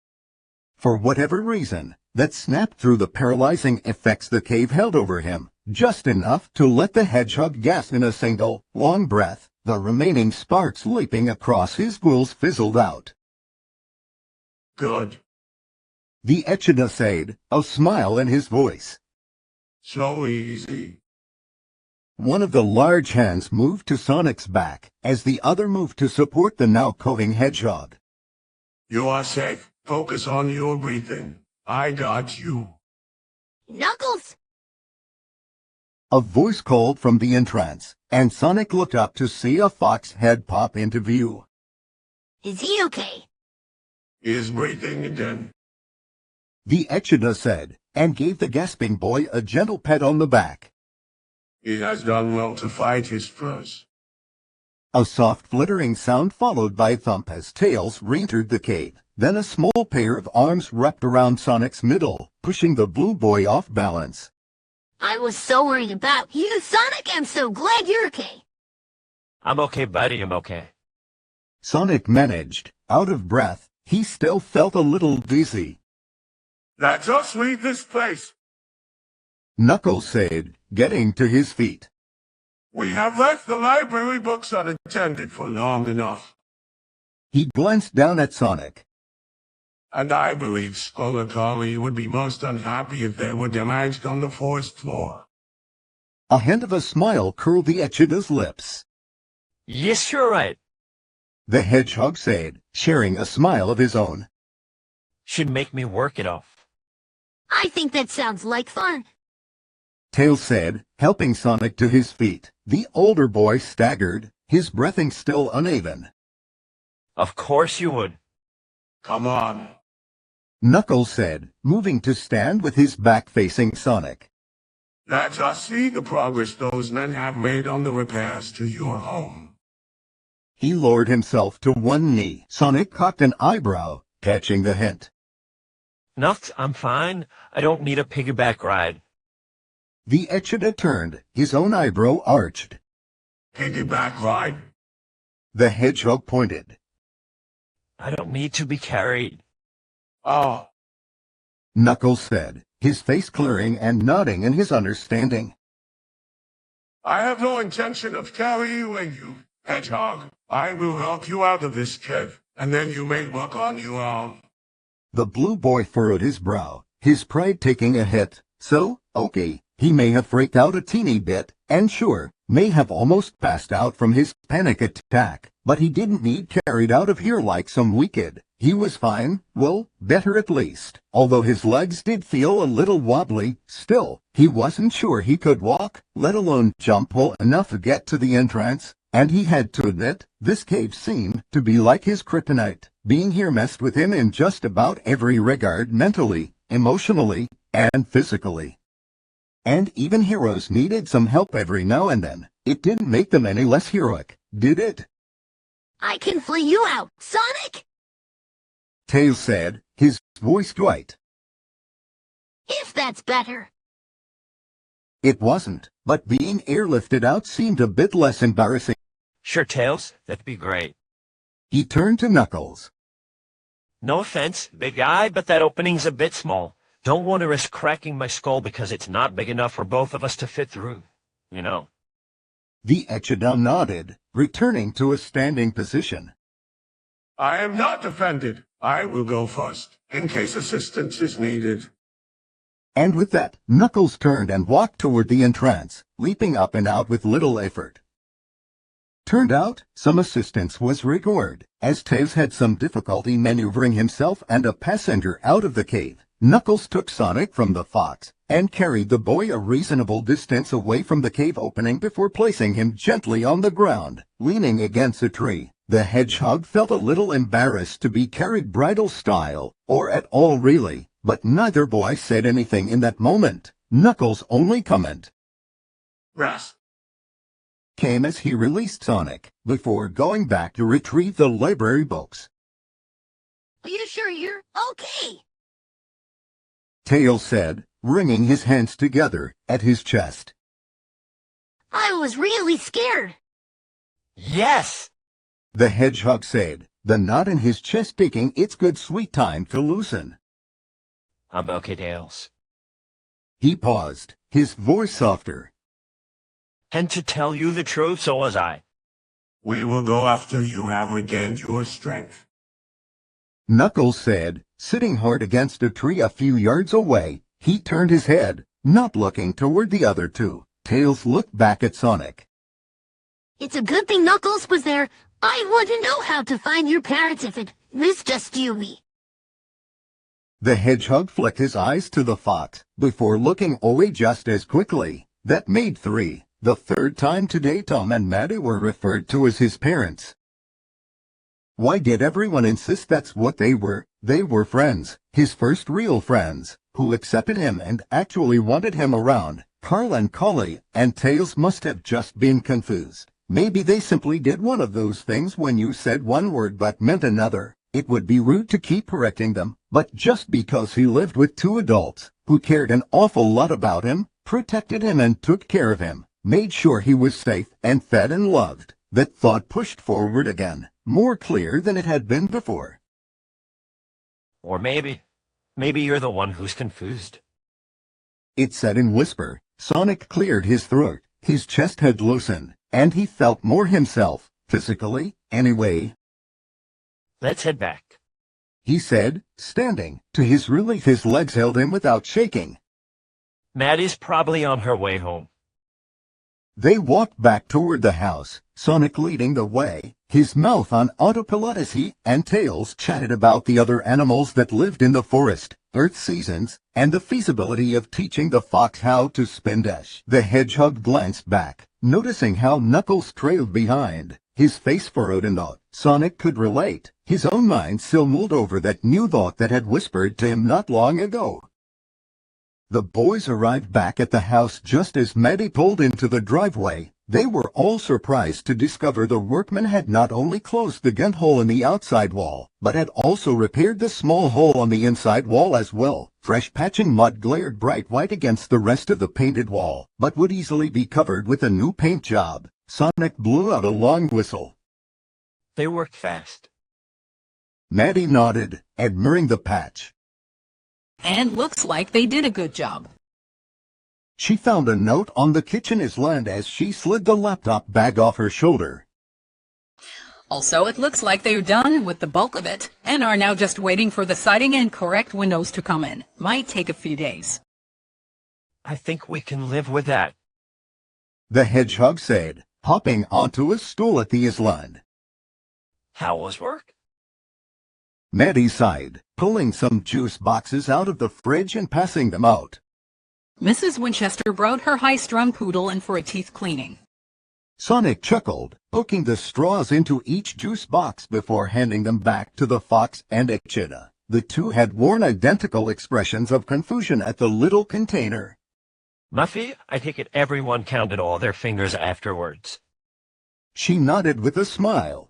For whatever reason, that snapped through the paralyzing effects the cave held over him, just enough to let the hedgehog gasp in a single, long breath. The remaining sparks leaping across his quills fizzled out. Good. The Echidna said, a smile in his voice. So easy. One of the large hands moved to Sonic's back, as the other moved to support the now coving hedgehog. You are safe. Focus on your breathing. I got you. Knuckles! A voice called from the entrance, and Sonic looked up to see a fox head pop into view. Is he okay? He is breathing again. The Echidna said, and gave the gasping boy a gentle pat on the back. He has done well to fight his foes. A soft flittering sound followed by a thump as Tails re-entered the cave. Then a small pair of arms wrapped around Sonic's middle, pushing the blue boy off balance. I was so worried about you, Sonic. I'm so glad you're okay. I'm okay, buddy, I'm okay. Sonic managed. Out of breath, he still felt a little dizzy. Let us leave this place. Knuckles said, getting to his feet. We have left the library books unattended for long enough. He glanced down at Sonic. And I believe Skullacari would be most unhappy if they were damaged on the forest floor. A hint of a smile curled the Echidna's lips. Yes, you're right. The hedgehog said, sharing a smile of his own. Should make me work it off. I think that sounds like fun. Tails said, helping Sonic to his feet. The older boy staggered, his breathing still uneven. Of course you would. Come on. Knuckles said, moving to stand with his back facing Sonic. Let us see the progress those men have made on the repairs to your home. He lowered himself to one knee. Sonic cocked an eyebrow, catching the hint. Nuts, I'm fine. I don't need a piggyback ride. The Echidna turned, his own eyebrow arched. Piggyback ride? The hedgehog pointed. I don't need to be carried. Oh. Knuckles said, his face clearing and nodding in his understanding. I have no intention of carrying you. Hedgehog, I will help you out of this cave, and then you may walk on your own. The blue boy furrowed his brow, his pride taking a hit. So, okay, he may have freaked out a teeny bit, and sure, may have almost passed out from his panic attack, but he didn't need carried out of here like some wicked. He was fine, well, better at least. Although his legs did feel a little wobbly, still, he wasn't sure he could walk, let alone jump well enough to get to the entrance. And he had to admit, this cave seemed to be like his kryptonite. Being here messed with him in just about every regard, mentally, emotionally, and physically. And even heroes needed some help every now and then. It didn't make them any less heroic, did it? I can flee you out, Sonic! Tails said, his voice quiet. If that's better. It wasn't, but being airlifted out seemed a bit less embarrassing. Sure, Tails, that'd be great. He turned to Knuckles. No offense, big guy, but that opening's a bit small. Don't want to risk cracking my skull because it's not big enough for both of us to fit through. You know. The Echidna nodded, returning to a standing position. I am not offended. I will go first, in case assistance is needed. And with that, Knuckles turned and walked toward the entrance, leaping up and out with little effort. Turned out, some assistance was required, as Tails had some difficulty maneuvering himself and a passenger out of the cave. Knuckles took Sonic from the fox, and carried the boy a reasonable distance away from the cave opening before placing him gently on the ground, leaning against a tree. The hedgehog felt a little embarrassed to be carried bridal style, or at all really, but neither boy said anything in that moment. Knuckles' only comment, Rest. came as he released Sonic, before going back to retrieve the library books. Are you sure you're okay? Tails said, wringing his hands together at his chest. I was really scared. Yes! The hedgehog said, the knot in his chest taking its good sweet time to loosen. I'm okay, Tails. He paused, his voice softer. And to tell you the truth, so was I. We will go after you have regained your strength. Knuckles said, sitting hard against a tree a few yards away. He turned his head, not looking toward the other two. Tails looked back at Sonic. It's a good thing Knuckles was there. I wouldn't know how to find your parents if it was just you. The hedgehog flicked his eyes to the fox, before looking away just as quickly. That made three. The third time today Tom and Maddie were referred to as his parents. Why did everyone insist that's what they were? They were friends, his first real friends, who accepted him and actually wanted him around. Carl and Collie and Tails must have just been confused. Maybe they simply did one of those things when you said one word but meant another. It would be rude to keep correcting them, but just because he lived with two adults, who cared an awful lot about him, protected him and took care of him, made sure he was safe and fed and loved, that thought pushed forward again, more clear than it had been before. Or maybe you're the one who's confused. It said in whisper. Sonic cleared his throat, his chest had loosened, and he felt more himself, physically, anyway. Let's head back, He said, standing. To his relief his legs held him without shaking. Maddie's probably on her way home. They walked back toward the house, Sonic leading the way, his mouth on autopilot as he and Tails chatted about the other animals that lived in the forest, Earth seasons, and the feasibility of teaching the fox how to spin dash. The hedgehog glanced back, noticing how Knuckles trailed behind, his face furrowed in thought. Sonic could relate, his own mind still mulled over that new thought that had whispered to him not long ago. The boys arrived back at the house just as Maddie pulled into the driveway. They were all surprised to discover the workmen had not only closed the gun hole in the outside wall, but had also repaired the small hole on the inside wall as well. Fresh patching mud glared bright white against the rest of the painted wall, but would easily be covered with a new paint job. Sonic blew out a long whistle. They worked fast. Maddie nodded, admiring the patch. And looks like they did a good job. She found a note on the kitchen island as she slid the laptop bag off her shoulder. Also, it looks like they're done with the bulk of it, and are now just waiting for the siding and correct windows to come in. Might take a few days. I think we can live with that. The hedgehog said, hopping onto a stool at the island. How was work? Maddie sighed, pulling some juice boxes out of the fridge and passing them out. Mrs. Winchester brought her high-strung poodle in for a teeth cleaning. Sonic chuckled, poking the straws into each juice box before handing them back to the fox and Echidna. The two had worn identical expressions of confusion at the little container. Muffy, I take it everyone counted all their fingers afterwards. She nodded with a smile.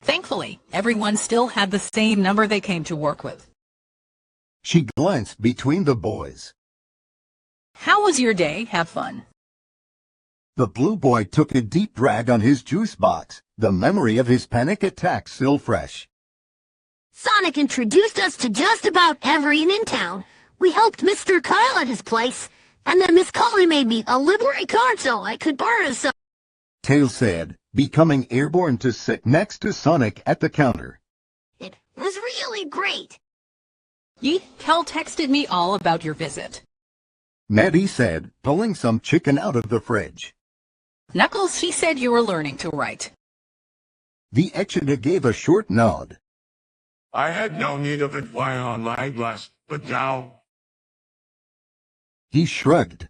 Thankfully, everyone still had the same number they came to work with. She glanced between the boys. How was your day? Have fun. The blue boy took a deep drag on his juice box, the memory of his panic attack still fresh. Sonic introduced us to just about everyone in town. We helped Mr. Kyle at his place, and then Miss Collie made me a library card so I could borrow some. Tails said, becoming airborne to sit next to Sonic at the counter. It was really great. Yeet, Cal texted me all about your visit. Maddie said, pulling some chicken out of the fridge. Knuckles, she said you were learning to write. The Echidna gave a short nod. I had no need of it while on Eyeglass, but now He shrugged.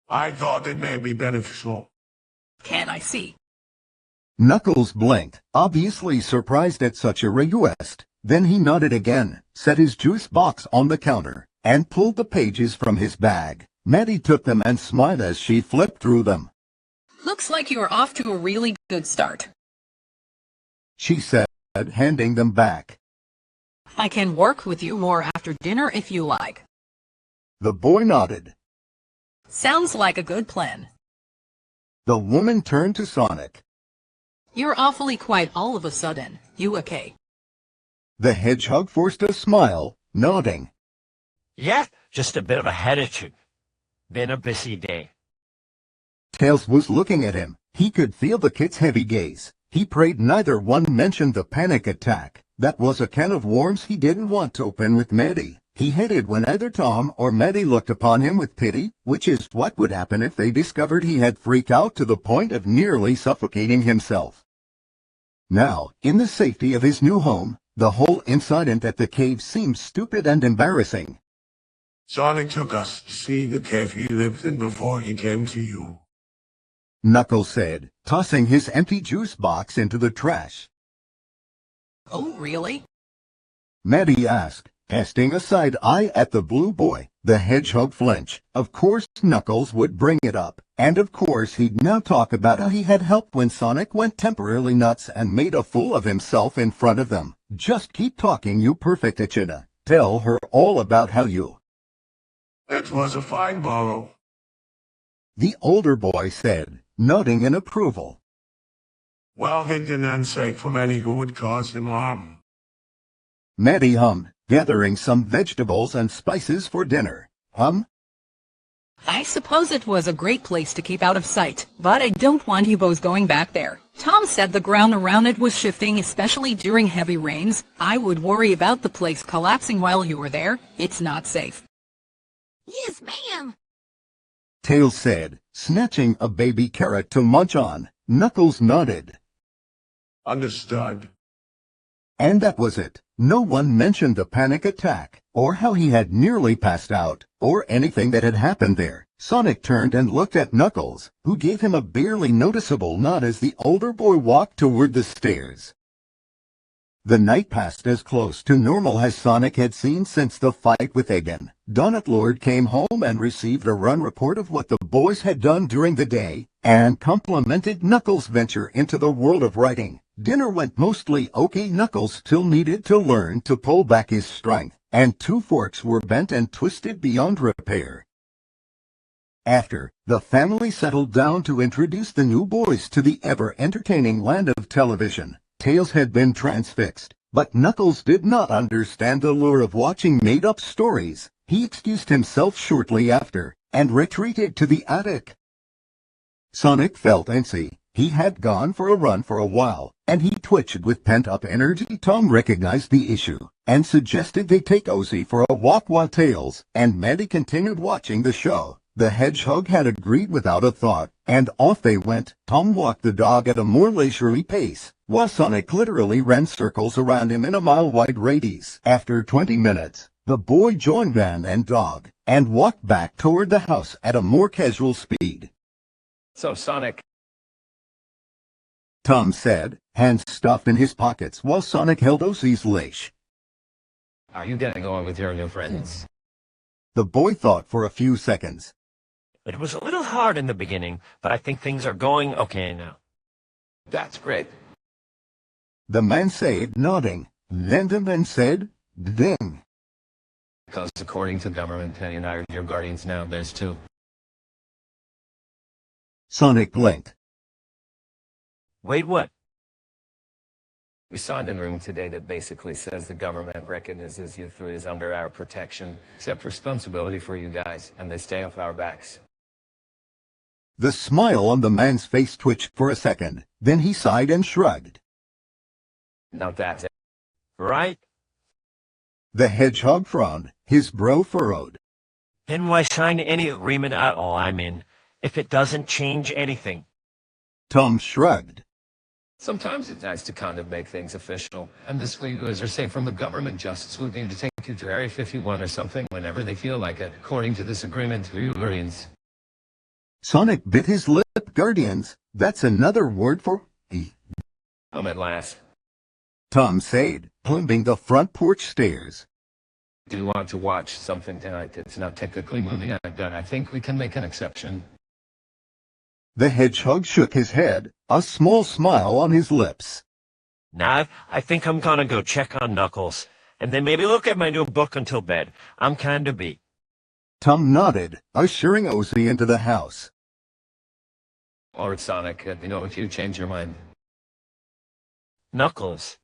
I thought it may be beneficial. Can I see? Knuckles blinked, obviously surprised at such a request. Then he nodded again, set his juice box on the counter, and pulled the pages from his bag. Maddie took them and smiled as she flipped through them. Looks like you are off to a really good start. She said, handing them back. I can work with you more after dinner if you like. The boy nodded. Sounds like a good plan. The woman turned to Sonic. You're awfully quiet all of a sudden. You okay? The hedgehog forced a smile, nodding. Yeah, just a bit of a headache. Been a busy day. Tails was looking at him. He could feel the kid's heavy gaze. He prayed neither one mentioned the panic attack. That was a can of worms he didn't want to open with Maddie. He hated when either Tom or Maddie looked upon him with pity, which is what would happen if they discovered he had freaked out to the point of nearly suffocating himself. Now, in the safety of his new home, the whole incident at the cave seemed stupid and embarrassing. Sonic took us to see the cave he lived in before he came to you. Knuckles said, tossing his empty juice box into the trash. Oh, really? Maddie asked, casting a side eye at the blue boy. The hedgehog flinched. Of course Knuckles would bring it up, and of course he'd now talk about how he had helped when Sonic went temporarily nuts and made a fool of himself in front of them. Just keep talking, you perfect Echidna. Tell her all about how you... It was a fine borrow. The older boy said, nodding in approval. Well hidden and safe from any who would cause him harm. Maddie hummed, gathering some vegetables and spices for dinner. I suppose it was a great place to keep out of sight, but I don't want you both going back there. Tom said the ground around it was shifting, especially during heavy rains. I would worry about the place collapsing while you were there. It's not safe. Yes, ma'am. Tails said, snatching a baby carrot to munch on. Knuckles nodded. Understood. And that was it. No one mentioned the panic attack, or how he had nearly passed out, or anything that had happened there. Sonic turned and looked at Knuckles, who gave him a barely noticeable nod as the older boy walked toward the stairs. The night passed as close to normal as Sonic had seen since the fight with Eggman. Donut Lord came home and received a run report of what the boys had done during the day, and complimented Knuckles' venture into the world of writing. Dinner went mostly okay. Knuckles still needed to learn to pull back his strength, and 2 forks were bent and twisted beyond repair. After, the family settled down to introduce the new boys to the ever-entertaining land of television. Tails had been transfixed, but Knuckles did not understand the lure of watching made-up stories. He excused himself shortly after, and retreated to the attic. Sonic felt antsy. He had gone for a run for a while, and he twitched with pent-up energy. Tom recognized the issue, and suggested they take Ozzy for a walk while Tails and Mandy continued watching the show. The hedgehog had agreed without a thought, and off they went. Tom walked the dog at a more leisurely pace, while Sonic literally ran circles around him in a mile-wide radius. After 20 minutes, the boy joined man and dog, and walked back toward the house at a more casual speed. So, Sonic, Tom said, hands stuffed in his pockets while Sonic held Ozzy's leash. are you getting on with your new friends? The boy thought for a few seconds. It was a little hard in the beginning, but I think things are going okay now. That's great. The man said, nodding. Then the man said, ding. Because according to government, Penny and I are your guardians now. There's two. Sonic blinked. Wait, what? We signed a room today that basically says the government recognizes you through is under our protection, except responsibility for you guys, and they stay off our backs. The smile on the man's face twitched for a second. Then he sighed and shrugged. Now that's it. Right? The hedgehog frowned, his brow furrowed. Then why sign any agreement at all, I mean, if it doesn't change anything? Tom shrugged. Sometimes it's nice to kind of make things official, and this way you guys are safe from the government justice would need to take you to Area 51 or something whenever they feel like it, according to this agreement to you guardians. Sonic bit his lip. Guardians, that's another word for... At last. Tom said, climbing the front porch stairs. Do you want to watch something tonight that's not technically movie night, but I think we can make an exception. The hedgehog shook his head, a small smile on his lips. Nah, I think I'm gonna go check on Knuckles, and then maybe look at my new book until bed. I'm kinda beat. Tom nodded, ushering Ozzy into the house. All right, Sonic, let me know if you change your mind. Knuckles.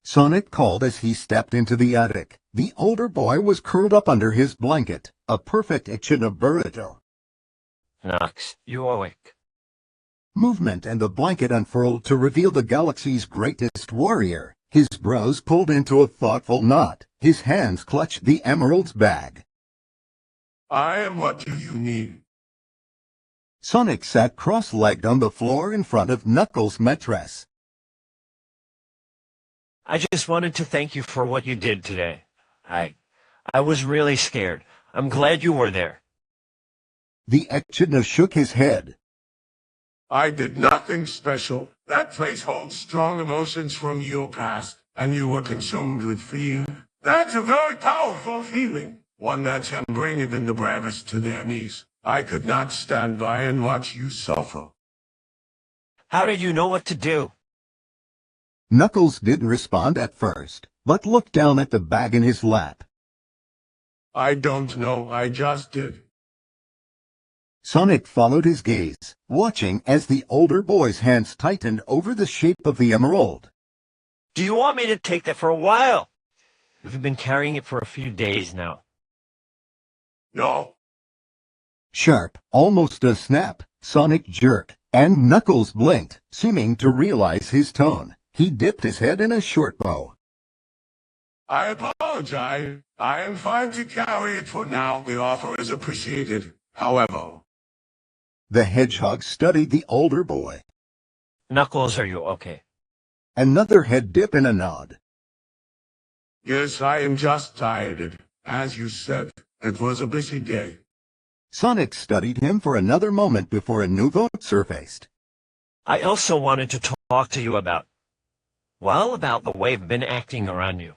Sonic called as he stepped into the attic. The older boy was curled up under his blanket, a perfect echidna burrito. Knox, you awake. Movement and the blanket unfurled to reveal the galaxy's greatest warrior. His brows pulled into a thoughtful knot. His hands clutched the emerald's bag. I am what do you need? Sonic sat cross-legged on the floor in front of Knuckles' mattress. I just wanted to thank you for what you did today. I was really scared. I'm glad you were there. The echidna shook his head. I did nothing special. That place holds strong emotions from your past, and you were consumed with fear. That's a very powerful feeling, one that can bring even the bravest to their knees. I could not stand by and watch you suffer. How did you know what to do? Knuckles didn't respond at first, but looked down at the bag in his lap. I don't know, I just did. Sonic followed his gaze, watching as the older boy's hands tightened over the shape of the emerald. Do you want me to take that for a while? We've been carrying it for a few days now. No. Sharp, almost a snap, Sonic jerked, and Knuckles blinked, seeming to realize his tone. He dipped his head in a short bow. I apologize. I am fine to carry it for now. The offer is appreciated. However, The hedgehog studied the older boy. Knuckles, are you okay? Another head dip and a nod. yes, I am just tired. As you said, it was a busy day. Sonic studied him for another moment before a new thought surfaced. I also wanted to talk to you about the way I've been acting around you.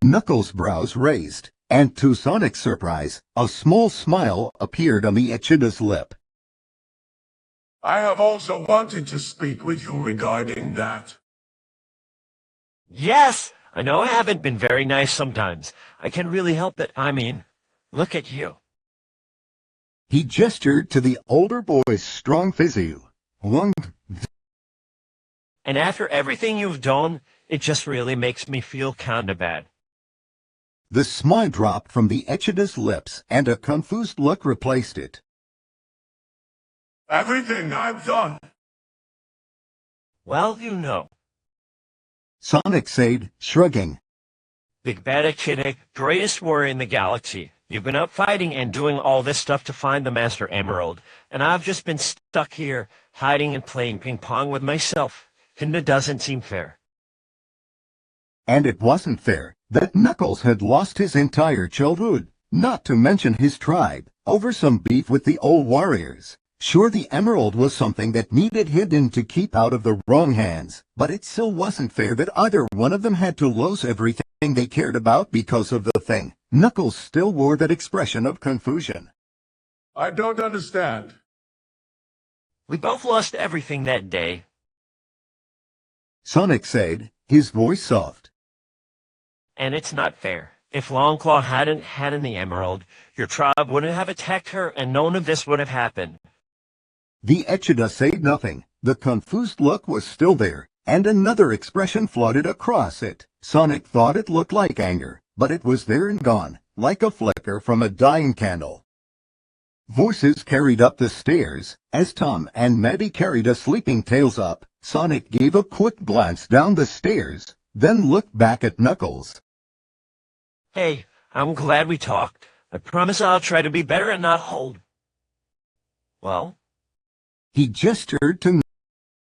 Knuckles' brows raised, and to Sonic's surprise, a small smile appeared on the echidna's lip. I have also wanted to speak with you regarding that. Yes! I know I haven't been very nice sometimes. I can really help it. I mean, look at you. He gestured to the older boy's strong physique. And after everything you've done, it just really makes me feel kinda bad. The smile dropped from the echidna's lips, and a confused look replaced it. Everything I've done, Well, you know. Sonic said, shrugging. Big Bad Echidna, greatest warrior in the galaxy. You've been out fighting and doing all this stuff to find the Master Emerald, and I've just been stuck here, hiding and playing ping pong with myself. And it doesn't seem fair. And it wasn't fair that Knuckles had lost his entire childhood, not to mention his tribe, over some beef with the old warriors. Sure, the emerald was something that needed hidden to keep out of the wrong hands, but it still wasn't fair that either one of them had to lose everything they cared about because of the thing. Knuckles still wore that expression of confusion. I don't understand. We both lost everything that day. Sonic said, his voice soft. And it's not fair. If Longclaw hadn't had the emerald, your tribe wouldn't have attacked her and none of this would have happened. The Echidna said nothing. The confused look was still there, and another expression floated across it. Sonic thought it looked like anger, but it was there and gone, like a flicker from a dying candle. Voices carried up the stairs. As Tom and Maddie carried a sleeping Tails up, Sonic gave a quick glance down the stairs, then looked back at Knuckles. Hey, I'm glad we talked. I promise I'll try to be better and not hold. Well? He gestured to.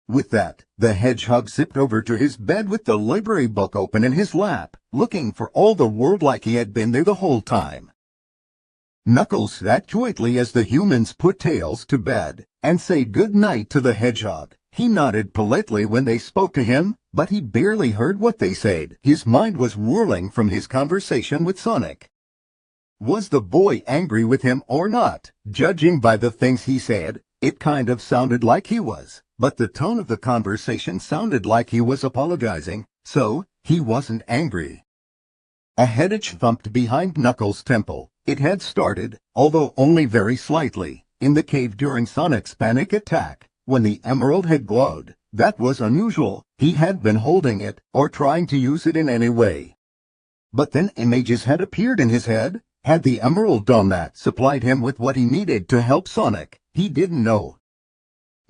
With that, the hedgehog zipped over to his bed with the library book open in his lap, looking for all the world like he had been there the whole time. Knuckles sat quietly as the humans put Tails to bed, and said good night to the hedgehog. He nodded politely when they spoke to him, but he barely heard what they said. His mind was whirling from his conversation with Sonic. Was the boy angry with him or not? Judging by the things he said, it kind of sounded like he was, but the tone of the conversation sounded like he was apologizing, so he wasn't angry. A headache thumped behind Knuckles' temple. It had started, although only very slightly, in the cave during Sonic's panic attack, when the emerald had glowed. That was unusual. He had been holding it, or trying to use it in any way. But then images had appeared in his head. Had the emerald done that, supplied him with what he needed to help Sonic? He didn't know.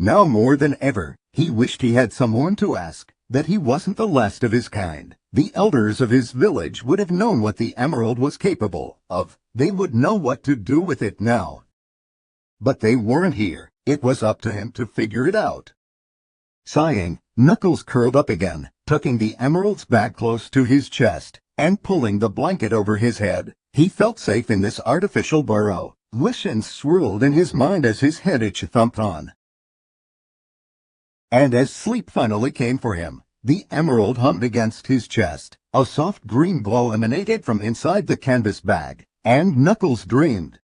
Now more than ever, he wished he had someone to ask, that he wasn't the last of his kind. The elders of his village would have known what the emerald was capable of. They would know what to do with it now. But they weren't here. It was up to him to figure it out. Sighing, Knuckles curled up again, tucking the emerald's back close to his chest, and pulling the blanket over his head. He felt safe in this artificial burrow. Visions swirled in his mind as his head itch thumped on. And as sleep finally came for him, the emerald hummed against his chest. A soft green glow emanated from inside the canvas bag, and Knuckles dreamed.